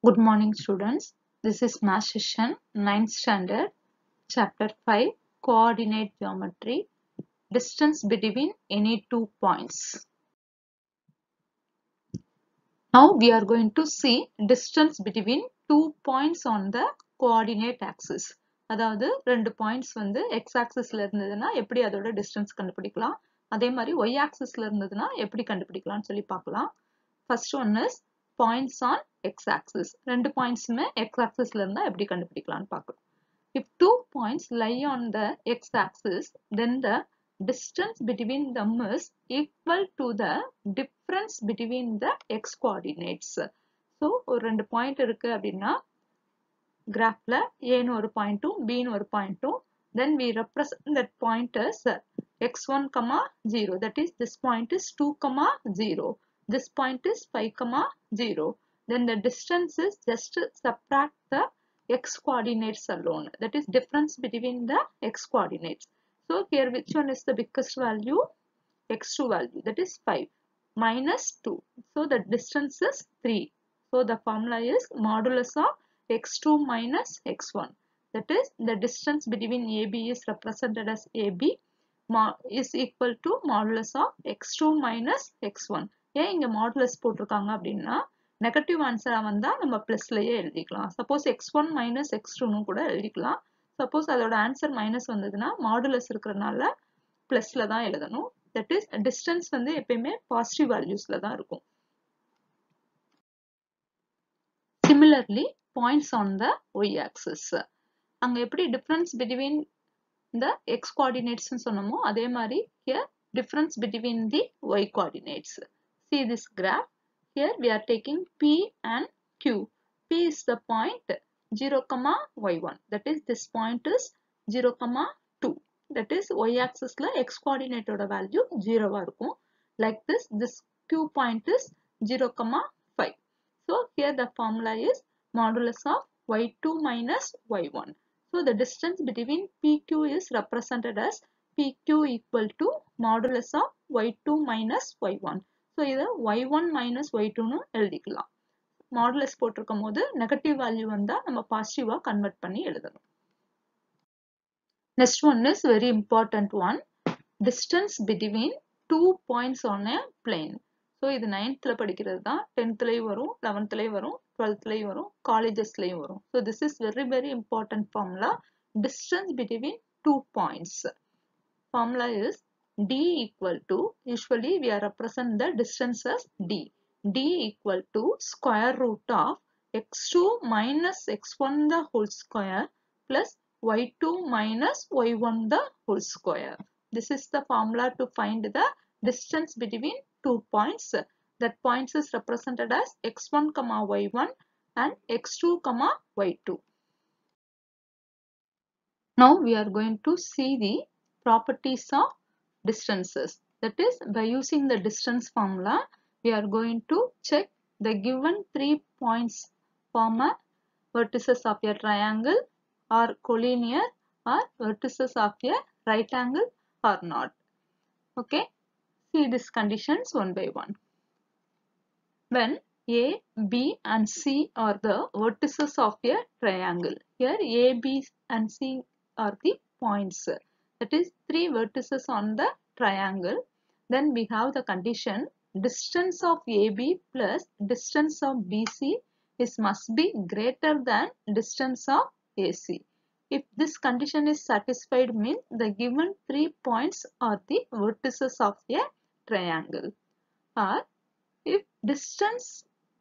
Good morning, students. This is Math Session 9th Standard, Chapter 5, Coordinate Geometry, Distance between any two points. Now we are going to see distance between two points on the coordinate axis. அதாவது ரெண்டு points வந்து x axisல இருந்ததுன்னா எப்படி அதோட distance கண்டுபிடிக்கலாம், அதே மாதிரி y axisல இருந்ததுன்னா எப்படி கண்டுபிடிக்கலாம்னு சொல்லி பார்க்கலாம். First one is points on x axis. ரெண்டு பாயிண்ட்ஸுமே x axisல இருந்தா எப்படி கண்டுபிடிக்கலாம்னு பார்க்கலாம். If two points lie on the x axis, then the distance between them is equal to the difference between the x coordinates. So ஒரு ரெண்டு point இருக்கு அப்படின்னா கிராஃப்ல ஏன்னு ஒரு பாயிண்ட்டும் பின்னு ஒரு பாயிண்ட்டும், then we represent that point as x1, 0. That is, this point is 2, 0. This point is 5, 0. Then the distance is just subtract the x coordinates alone. That is difference between the x coordinates. So here which one is the biggest value? X2 value, that is 5 minus 2. So the distance is 3. So the formula is modulus of x2 minus x1. That is the distance between AB is represented as AB is equal to modulus of x2 minus x1. ஏன் இங்க modulus போட்டிருக்காங்க அப்படின்னா negative ஆன்சரா வந்தா நம்ம பிளஸ்லயே எழுதிக்கலாம். Suppose x1 minus x2 கூட எழுதிக்கலாம். Suppose அதோட ஆன்சர் மைனஸ் வந்ததுன்னா மாடுலஸ் இருக்கிறதுனால பிளஸ்ல தான் எழுதணும். தட் இஸ் டிஸ்டன்ஸ் வந்து எப்பயுமே பாசிட்டிவ் வேல்யூஸ்ல தான் இருக்கும். Similarly, points on the y axis. அங்க எப்படி difference between the x coordinates சொன்னோமோ அதே மாதிரி here difference between the y coordinates. See this graph. Here we are taking P and Q. P is the point 0, y1. That is, this point is 0, 2. That is, y axis la x coordinate oda value 0 வா இருக்கும். Like this, this Q point is 0, 5. So here the formula is modulus of y2 minus y1. So the distance between PQ is represented as PQ equal to modulus of y2 minus y1. So இத y1 minus y2 னு எழுதிக்கலாம். modulus போட்டிருக்கும் போது negative value வந்தா நம்ம பாசிட்டிவா convert பண்ணி எழுதணும். Next one is very important one. Distance between two points on a plane. So இது 9th படிக்கிறது தான், 10th வரும், 11th வரும், 12th வரும், collegesலயும் வரும். So this is very important formula. Distance between two points. Formula is d equal to, usually we are represent the distance as d. d equal to square root of x2 minus x1 the whole square plus y2 minus y1 the whole square. This is the formula to find the distance between two points. That points is represented as x1, y1 and x2, y2. Now we are going to see the properties of distances. That is, by using the distance formula, we are going to check the given 3 points form a vertices of a triangle or collinear or vertices of a right angle or not. Okay, see these conditions one by one. When A, B and C are the vertices of a triangle. Here A, B and C are the points. That is 3 vertices on the triangle. Then we have the condition distance of AB plus distance of BC must be greater than distance of AC. If this condition is satisfied, means the given 3 points are the vertices of a triangle. Or if distance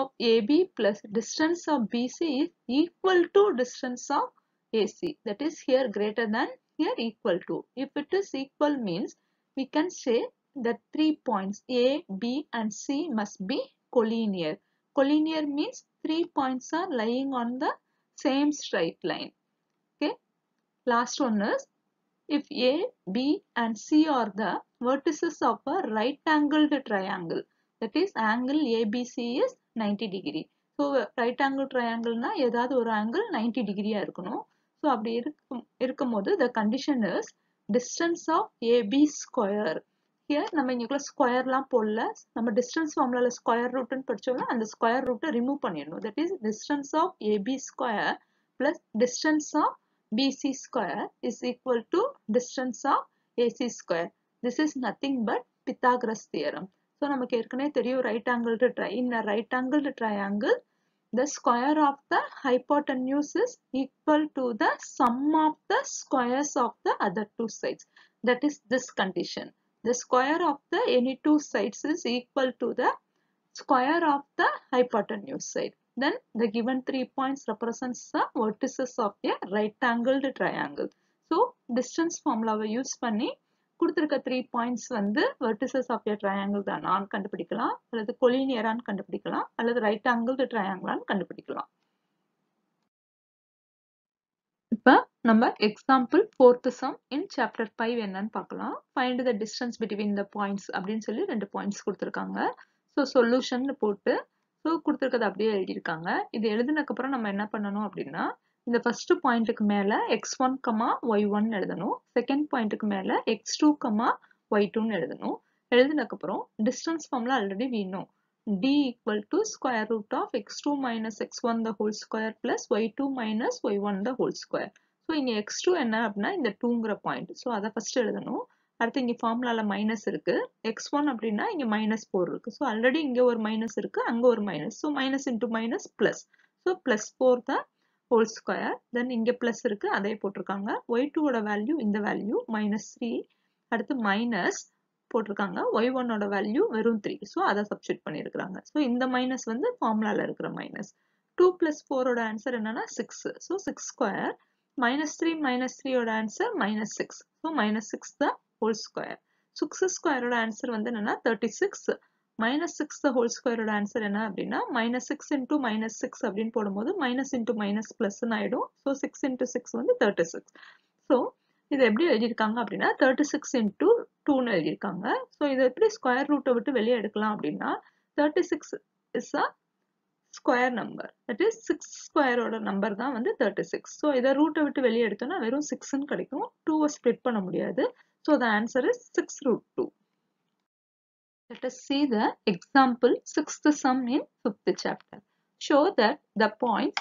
of AB plus distance of BC is equal to distance of AC, that is here greater than, here equal to. If it is equal, means we can say that 3 points A, B and C must be collinear. Collinear means 3 points are lying on the same straight line. Okay. Last one is if A, B and C are the vertices of a right angled triangle. That is, angle ABC is 90 degree. So right angle triangle na ஏதாவது ஒரு angle 90 degree இருக்கணும். So அப்படி இருக்கும்போது the condition is distance of AB square. here நம்ம இங்கக்குள்ள ஸ்கொயர்லாம் போடல, நம்ம distance ஃபார்முலால square ரூட்னு படிச்சோம்னா அந்த ஸ்கொயர் ரூட்டை ரிமூவ் பண்ணிடணும். That is distance of A B square plus distance of B C square is equal to distance of A C square. This is nothing but Pythagoras theorem. So நமக்கு ஏற்கனவே தெரியும் right angle in a right angled triangle the square of the hypotenuse is equal to the sum of the squares of the other two sides. That is this condition. The square of the any two sides is equal to the square of the hypotenuse side. Then the given 3 points represents the vertices of a right angled triangle. So distance formula use பண்ணி கொடுத்திருக்க 3 points வந்து vertices of a triangle தான் நான் கண்டுபிடிக்கலாம், அல்லது collinear-ஆன்னு கண்டுபிடிக்கலாம், அல்லது right angled triangle-ஆன்னு கண்டுபிடிக்கலாம். இப்ப நம்ம example 4th sum in chapter 5 என்னன்னு பார்க்கலாம். Find the distance between the points அப்படின்னு சொல்லி 2 points கொடுத்திருக்காங்க. So solution போட்டு so கொடுத்திருக்கிறது அப்படியே எழுதியிருக்காங்க. இது எழுதினதுக்கு அப்புறம் நம்ம என்ன பண்ணணும் அப்படின்னா இந்த first பாயிண்ட்டுக்கு மேல x1, y1 எழுதணும். செகண்ட் பாயிண்ட்டுக்கு மேல x2, y2 எழுதணும். எழுதினதுக்கு அப்புறம் distance formula already we know. D equal to square root of x2 minus x1 the whole square plus y2 minus y1 the whole square. So இங்க x2 என்ன அப்படின்னா இந்த 2ங்கிற point. So அதை first எழுதணும். அடுத்து இங்க ஃபார்முலால மைனஸ் இருக்கு. x1 அப்படின்னா இங்க -4 இருக்கு. ஸோ ஆல்ரெடி இங்க ஒரு மைனஸ் இருக்கு, அங்க ஒரு minus. So minus into minus plus. So +4 தான் whole square. Then இங்க பிளஸ் இருக்கு, அதே போட்டிருக்காங்க. y2 ஓட வேல்யூ இந்த வேல்யூ -3. அடுத்து மைனஸ் போட்டிருக்காங்க. y1 ஓட வேல்யூ வெறும் 3. ஸோ அதை சப்ஸ்டிட் பண்ணியிருக்காங்க. ஸோ இந்த மைனஸ் வந்து ஃபார்முலால இருக்கிற மைனஸ். 2 + 4 ஓட ஆன்சர் என்னன்னா 6. So 6 square. -3 ஓட answer -6. So -6 the whole square. 6 square ஓட ஆன்சர் வந்து என்னன்னா 36. -6 the whole square ஓட ஆன்சர் என்ன அப்படின்னா -6 into -6 அப்படின்னு போடும்போது மைனஸ் இன்டூ மைனஸ் பிளஸ் ஆயிடும். ஸோ 6 into 6 வந்து 36. ஸோ இது எப்படி எழுதியிருக்காங்க அப்படின்னா 36 into 2ன்னு எழுதியிருக்காங்க. ஸோ இதை எப்படி ஸ்கொயர் ரூட்டை விட்டு வெளியே எடுக்கலாம் அப்படின்னா 36 is a square number. That is 6 ஸ்கொயரோட நம்பர் தான் வந்து 36. ஸோ இதை ரூட்டை விட்டு வெளியே எடுத்தோம்னா வெறும் 6ன்னு கிடைக்கும். 2வை ஸ்ப்ளிட் பண்ண முடியாது. So the answer is 6√2. Let us see the example 6th sum in 5th chapter. Show that the points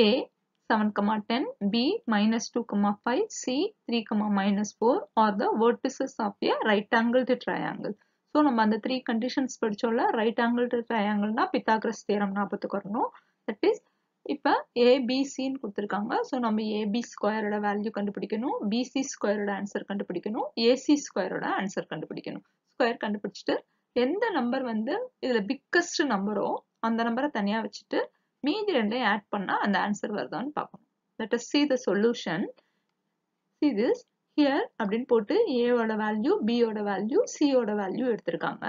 A 7, 10, B -2, 5, C 3, -4 are the vertices of a right angled triangle. So நம்ம அந்த 3 conditions படிச்சோம்ல, right angled triangle னா Pythagoras theorem ஞாபகத்துக்கு வரணும். That is இப்ப ABC ன்னு கொடுத்திருக்காங்க. So நம்ம AB ஸ்கொயரோட வேல்யூ கண்டுபிடிக்கணும், BC ஸ்கொயரோட ஆன்சர் கண்டுபிடிக்கணும், AC ஸ்கொயரோட ஆன்சர் கண்டுபிடிக்கணும். ஸ்கொயர் கண்டுபிடிச்சிட்டு எந்த நம்பர் வந்து இதுல பிக்கஸ்ட் நம்பரோ அந்த நம்பரை தனியா வச்சுட்டு மீதி ரெண்டையும் ஆட் பண்ணா அந்த ஆன்சர் வருதான்னு பார்க்கணும். Let us see the solution. See this here அப்படின்னு போட்டு A ஓட வேல்யூ, B ஓட வேல்யூ, C ஓட வேல்யூ எடுத்திருக்காங்க.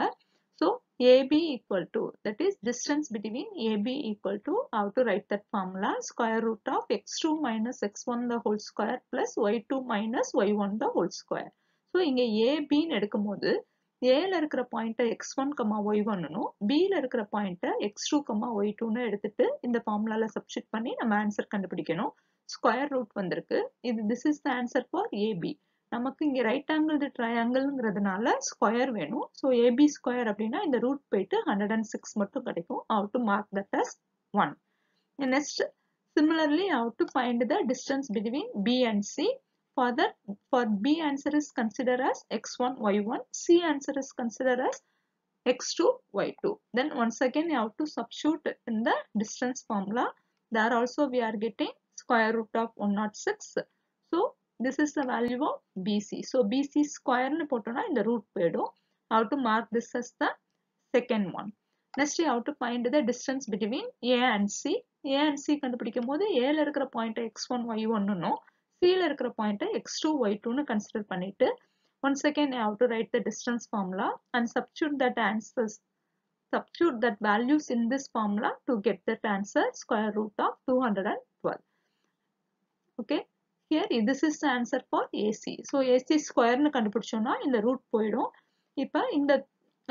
So AB equal to, that is distance between AB equal to, how to write that formula, square root of x2 minus x1 the whole square plus y2 minus y1 the whole square. So இங்க AB ன்னு எடுக்கும் போது Aல இருக்கிற பாயிண்ட்டை x1, y1 னும் Bல இருக்கிற பாயிண்ட்டை x2, y2 எடுத்துட்டு இந்த ஃபார்முலால சப்ஸ்டிட் பண்ணி நம்ம ஆன்சர் கண்டுபிடிக்கணும். ஸ்கொயர் ரூட் வந்திருக்கு. இது this is the answer for AB. நமக்கு இங்க ரைட் ஆங்கிள் ட்ரையாங்கிள்ங்கிறதுனால ஸ்கொயர் வேணும். ஸோ AB ஸ்கொயர் அப்படின்னா இந்த ரூட் போயிட்டு 106 மட்டும் கிடைக்கும். How to mark that as 1. Next, similarly, how to find the distance between B and C. For B answer is considered as x1, y1. C answer is considered as x2, y2. Then once again you have to substitute in the distance formula. There also we are getting square root of 106. So this is the value of BC. So BC square nu potona in the root போய்டும். How to mark this as the second one. Next you have to find the distance between A and C. A and C கண்டுபிடிக்கும் போது A ல இருக்கிற point x1, y1 னும் C ல இருக்கிற point x2, y2 னு consider பண்ணிட்டு once again you have to write the distance formula and substitute that values in this formula to get that answer, square root of 212. Okay, here this is the answer for AC. So AC square னு கண்டுபிடிச்சோம்னா இந்த root போய்டும். இப்போ இந்த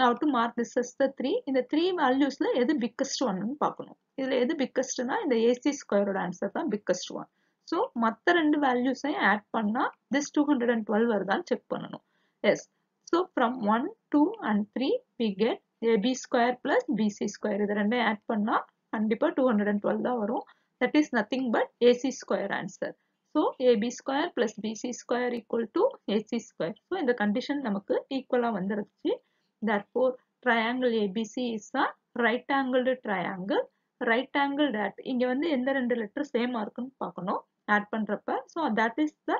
how to mark this as the 3. இந்த 3 valuesல எது biggest one னு பார்க்கணும். இதுல எது biggest னா இந்த AC square ஓட ஆன்சர் தான் biggest one. So மத்த ரெண்டு values ஐயும் ஆட் பண்ணா this 212 வருதான்னு செக் பண்ணணும். Yes, So from 1, 2 and 3 we get AB square plus BC square. இது ரெண்டே add பண்ணா கண்டிப்பா 212 தான் வரும். That is nothing but AC square answer. So AB square plus BC square equal to AC square. So இந்த condition நமக்கு equal-ஆ வந்துருச்சு. Therefore triangle ABC is a right angled triangle. Right angled at இங்க வந்து எந்த ரெண்டு letter same இருக்குன்னு பார்க்கணும் add பண்றப்ப. So that is the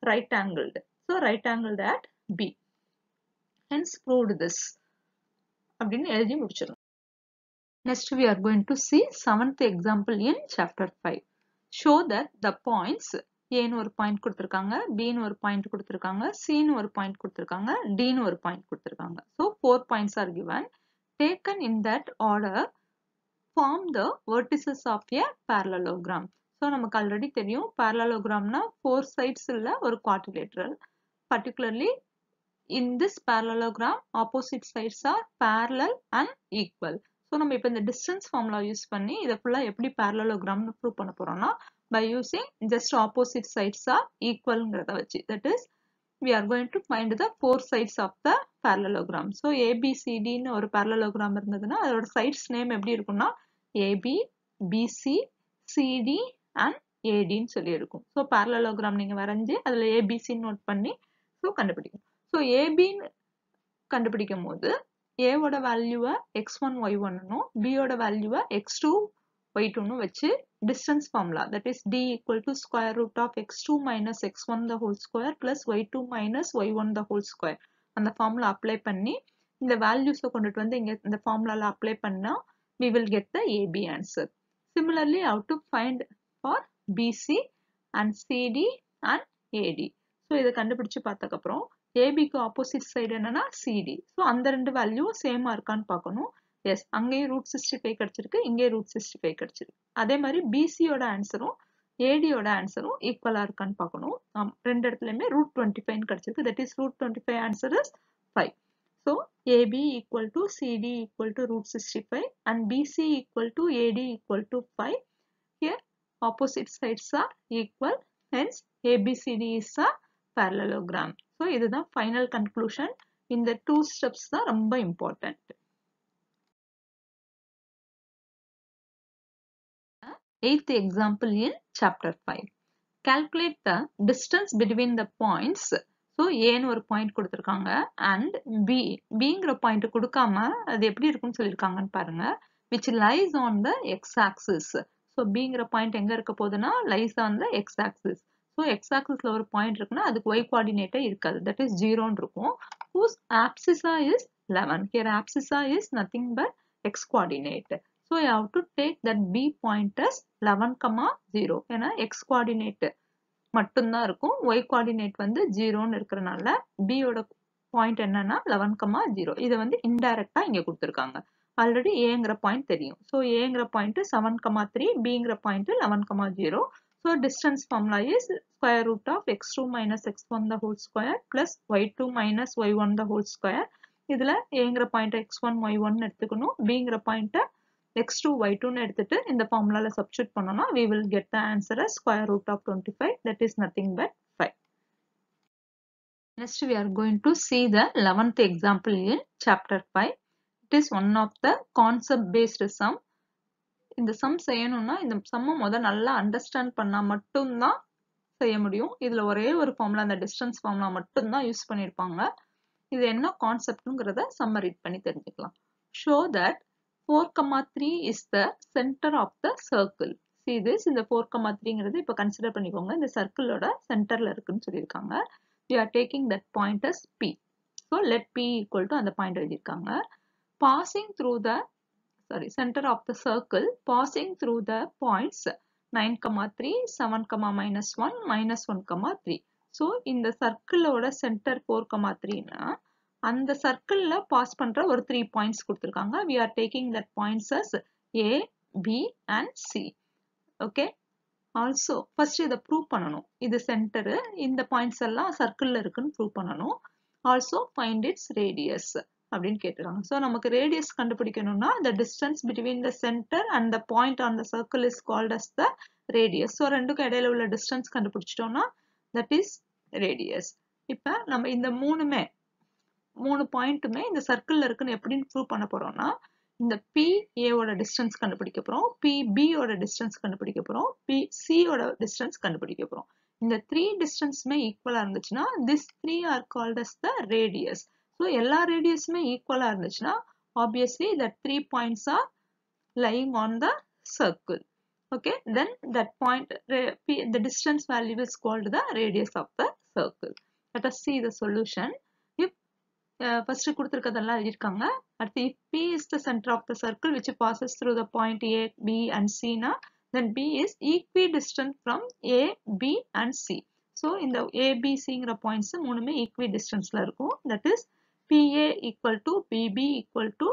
right angled. So right angled at B. Hence proved this. அப்படின்னு எழுதி முடிச்சிடலாம். Next we are going to see 7th example in chapter 5. Show that the points A னு ஒரு point கொடுத்திருக்காங்க, B னு ஒரு point கொடுத்திருக்காங்க, C னு ஒரு பாயிண்ட் கொடுத்திருக்காங்க, D னு ஒரு பாயிண்ட் கொடுத்திருக்காங்க. So 4 points are given. Taken in that order, form the vertices of a parallelogram. So நமக்கு already தெரியும் parallelogramனா 4 sides உள்ள ஒரு quadrilateral. Particularly in this parallelogram, opposite sides are parallel and equal. So நம்ம இப்ப இந்த distance formula யூஸ் பண்ணி இத ஃபுல்லா எப்படி parallelogram னு prove பண்ண போறோம்னா by using just opposite sides are equal ங்கறத வச்சு. That is we are going to find the four sides of the parallelogram. So ABCD னு ஒரு parallelogram இருந்ததுன்னா அதோட sides name எப்படி இருக்கும்னா AB, BC, CD and AD னு சொல்லி இருக்கும். So parallelogram நீங்க வரைஞ்சு அதுல ABC நோட் பண்ணி so கண்டுபிடிக்கணும். So AB கண்டுபிடிக்கும் போது A ஓட வேல்யூவை x1 y1 னும் B ஓட வேல்யூவை x2 y2 னும் வச்சு distance formula, that is D equal to square root of x2 minus x1 the whole square plus y2 minus y1 the whole square அந்த formula apply பண்ணி இந்த values கொண்டுட்டு வந்து இங்க இந்த formula apply பண்ணா we will get the AB answer. Similarly, how to find for BC and CD and AD. So இதை கண்டுபிடிச்சு பார்த்ததுக்கு அப்புறம் AB க்கு opposite side என்னன்னா CD. So அந்த ரெண்டு வேல்யூ சேமா இருக்கான்னு பார்க்கணும். எஸ், அங்கேயும் ரூட் 65 கிடைச்சிருக்கு, இங்கே ரூட் 65 கிடைச்சிருக்கு. அதே மாதிரி BC யோட ஆன்சரும் AD யோட ஆன்சரும் ஈக்குவலா இருக்கான்னு பார்க்கணும். ரெண்டு இடத்துலயுமே ரூட் 25 கிடைச்சிருக்கு. That is root 25 answer is 5. So AB equal to CD equal to root 65 and BC equal to AD equal to 5. Here opposite sides are equal. Hence ABCD is a parallelogram. So இதுதான் final conclusion. இந்த two steps தான் ரொம்ப important. 8th example in chapter 5. Calculate the distance between the points. So A னு ஒரு point கொடுத்திருக்காங்க and Bங்கிற point கொடுக்காம அது எப்படி இருக்குன்னு சொல்லியிருக்காங்கன்னு பாருங்க. Which lies on the x-axis. So Bங்கிற பாயிண்ட் எங்க இருக்க போகுதுன்னா lies on the x-axis. So x-axisல ஒரு பாயிண்ட் இருக்குன்னா அதுக்கு y coordinate இருக்காது. That is 0 இருக்கும். Whose abscissa is 11. Here abscissa is nothing but x coordinate. So you have to take that B point as 11,0. ஏன்னா x coordinate மட்டும்தான் இருக்கும். Y coordinate வந்து 0ன்னு இருக்கிறனால B யோட பாயிண்ட் என்னன்னா 11,0. இதை வந்து இன்டைரக்டா இங்க கொடுத்திருக்காங்க. ஆல்ரெடி Aங்கிற பாயிண்ட் தெரியும். So Aங்கிற பாயிண்ட் 7,3, Bங்கிற point 11,0. So distance formula is square root of x2 minus x1 the whole square plus y2 minus y1 the whole square. இதுல Aங்கிற பாயிண்ட் x1 y1 எடுத்துக்கணும். Bங்கிற பாயிண்ட் x2 y2 னு எடுத்துட்டு இந்த formula substitute பண்ணோம்னா we will get the answer as square root of 25. That is nothing but 5. Next we are going to see the 11th example in chapter 5. It is one of the concept based sum. இந்த sum செய்யணும்னா இந்த sum நல்லா understand பண்ணா மட்டும்தான் செய்ய முடியும். இதுல ஒரே ஒரு ஃபார்முலா, அந்த டிஸ்டன்ஸ் ஃபார்முலா மட்டும்தான் யூஸ் பண்ணிருப்பாங்க. இது என்ன கான்செப்ட்ங்கிறத சம்ம ரீட் பண்ணி தெரிஞ்சுக்கலாம். Show that 4,3 is the center of the circle. See this, இந்த 4,3ங்கிறது இப்ப கன்சிடர் பண்ணிக்கோங்க. இந்த சர்க்கிளோட சென்டர்ல இருக்குன்னு சொல்லியிருக்காங்க. We are taking that point as P. So let P equal to அந்த பாயிண்ட் எழுதியிருக்காங்க. Passing through the center of the circle, passing through the points 9,3, 7, minus 1, minus 1,3. So இந்த சர்க்கிளோட சென்டர் 4,3னா அந்த சர்க்கிள்ல பாஸ் பண்ற ஒரு 3 பாயிண்ட்ஸ் கொடுத்திருக்காங்க. We are taking that points as A, B and C. Okay. Also first இதை prove பண்ணணும். இது centre, இந்த points எல்லாம் சர்க்கிள்ல இருக்குன்னு ப்ரூவ் பண்ணணும். Also find its radius அப்படின்னு கேட்டுறாங்க. So நமக்கு radius கண்டுபிடிக்கணும்னா the distance between the center and the point on the circle is called as the radius. So ரெண்டுக்கும் இடையில உள்ள distance கண்டுபிடிச்சிட்டோம்னா that is radius. இப்ப நம்ம இந்த மூணுமே மூணு பாயிண்ட்டுமே இந்த சர்க்கிள்ல இருக்குன்னு எப்படின்னு ப்ரூவ் பண்ண போறோம்னா இந்த PA ஓட டிஸ்டன்ஸ் கண்டுபிடிக்க போறோம், PB ஓட டிஸ்டன்ஸ் கண்டுபிடிக்க போறோம், PC ஓட டிஸ்டன்ஸ் கண்டுபிடிக்க போறோம். இந்த 3 டிஸ்டன்ஸுமே ஈக்குவலா இருந்துச்சுன்னா this 3 are called as the radius. So எல்லா ரேடியஸுமே ஈக்குவலா இருந்துச்சுன்னா obviously that 3 points are lying on the circle. Okay, then that point the distance value is called the radius of the circle. Let us see the solution. If first கொடுத்திருக்கிறதெல்லாம் எழுதிருக்காங்க. அடுத்து if P is the center of the circle which passes through the point A, B and C na, then B is equidistant from A, B and C. So இந்த A, B, C ங்கிற points மூணுமே equidistanceல இருக்கும். That is PA equal to PB equal to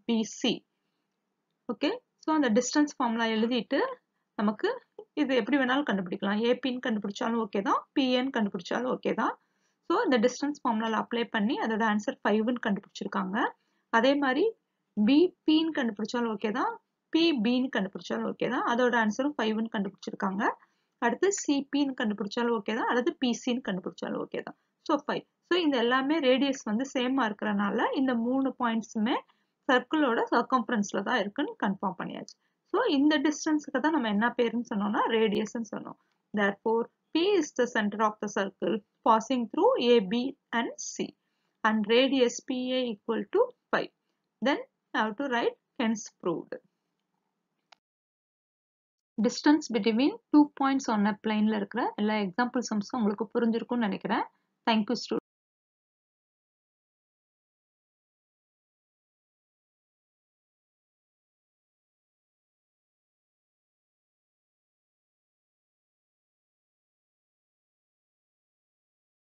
BC. Okay, so அந்த distance formula எழுதிட்டு நமக்கு இது எப்படி வேணாலும் கண்டுபிடிக்கலாம். APன்னு கண்டுபிடிச்சாலும் ஓகே தான், PN கண்டுபிடிச்சாலும் ஓகே தான். ஸோ இந்த டிஸ்டன்ஸ் ஃபார்முலாவில் அப்ளை பண்ணி அதோட ஆன்சர் 5ன்னு கண்டுபிடிச்சிருக்காங்க. அதே மாதிரி பிபின்னு கண்டுபிடிச்சாலும் ஓகே தான், பிபின்னு கண்டுபிடிச்சாலும் ஓகே தான், அதோட ஆன்சரும் 5ன்னு கண்டுபிடிச்சிருக்காங்க. அடுத்து சிபின்னு கண்டுபிடிச்சாலும் ஓகே தான், அல்லது பிசின்னு கண்டுபிடிச்சாலும் ஓகே தான். ஸோ 5. ஸோ இந்த எல்லாமே ரேடியஸ் வந்து சேமா இருக்கிறனால இந்த 3 பாயிண்ட்ஸுமே சர்க்கிளோட சர்க்கம்ஃபரன்ஸ்ல தான் இருக்குன்னு கன்ஃபார்ம் பண்ணியாச்சு. ஸோ இந்த டிஸ்டன்ஸுக்கு தான் நம்ம என்ன பேருன்னு சொன்னோம்னா ரேடியஸ்ன்னு சொன்னோம். Therefore, P is the center of the circle passing through A, B and C and radius PA equal to 5. Then I have to write hence proved. Distance between 2 points on a plane ல இருக்கிற எல்லா example sums உங்களுக்கு புரிஞ்சிருக்கும்னு நினைக்கிறேன். Thank you students.